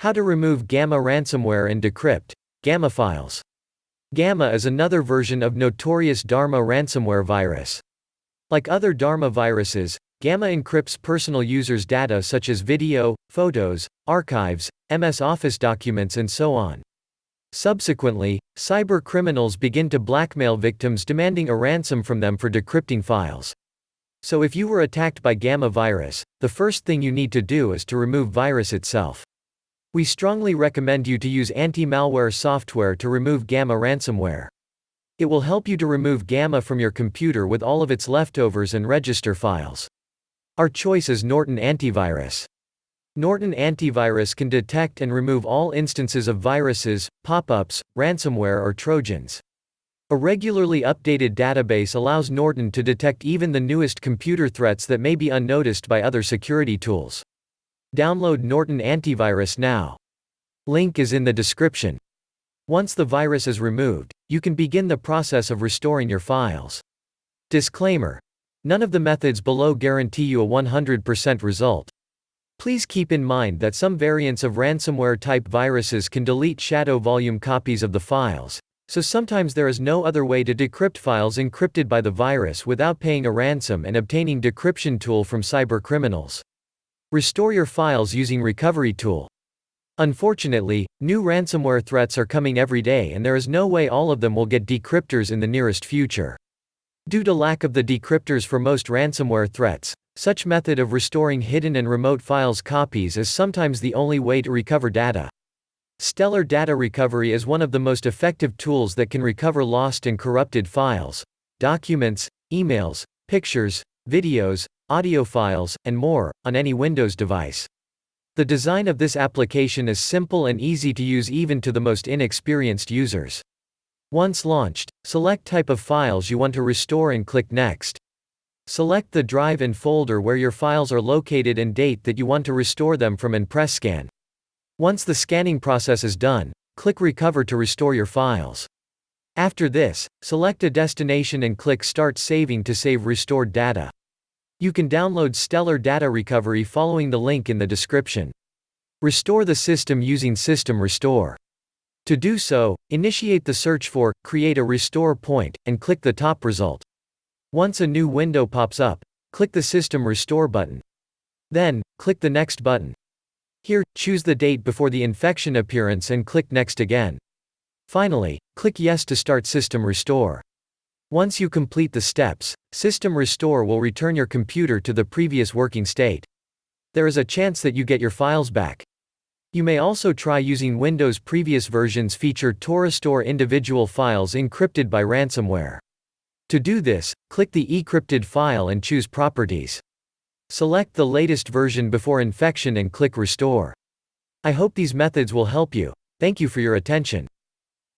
How to remove Gamma ransomware and decrypt Gamma files. Gamma is another version of notorious Dharma ransomware virus. Like other Dharma viruses, Gamma encrypts personal users' data such as video, photos, archives, MS Office documents and so on. Subsequently, cyber criminals begin to blackmail victims demanding a ransom from them for decrypting files. So if you were attacked by Gamma virus, the first thing you need to do is to remove virus itself. We strongly recommend you to use anti-malware software to remove Gamma ransomware. It will help you to remove Gamma from your computer with all of its leftovers and register files. Our choice is Norton Antivirus. Norton Antivirus can detect and remove all instances of viruses, pop-ups, ransomware or Trojans. A regularly updated database allows Norton to detect even the newest computer threats that may be unnoticed by other security tools. Download Norton Antivirus now. Link is in the description. Once the virus is removed, you can begin the process of restoring your files. Disclaimer: none of the methods below guarantee you a 100% result. Please keep in mind that some variants of ransomware-type viruses can delete shadow volume copies of the files, so sometimes there is no other way to decrypt files encrypted by the virus without paying a ransom and obtaining decryption tool from cyber criminals. Restore your files using Recovery Tool. Unfortunately, new ransomware threats are coming every day and there is no way all of them will get decryptors in the nearest future. Due to lack of the decryptors for most ransomware threats, such method of restoring hidden and remote files copies is sometimes the only way to recover data. Stellar Data Recovery is one of the most effective tools that can recover lost and corrupted files, documents, emails, pictures, videos, audio files, and more, on any Windows device. The design of this application is simple and easy to use even to the most inexperienced users. Once launched, select type of files you want to restore and click Next. Select the drive and folder where your files are located and date that you want to restore them from and press Scan. Once the scanning process is done, click Recover to restore your files. After this, select a destination and click Start Saving to save restored data. You can download Stellar Data Recovery following the link in the description. Restore the system using System Restore. To do so, initiate the search for Create a Restore Point and click the top result. Once a new window pops up, click the System Restore button. Then, click the Next button. Here, choose the date before the infection appearance and click Next again. Finally, click Yes to start System Restore. Once you complete the steps, System Restore will return your computer to the previous working state. There is a chance that you get your files back. You may also try using Windows. Previous versions feature to restore individual files encrypted by ransomware. To do this, click the encrypted file and choose Properties. Select the latest version before infection and click Restore. I hope these methods will help you. Thank you for your attention.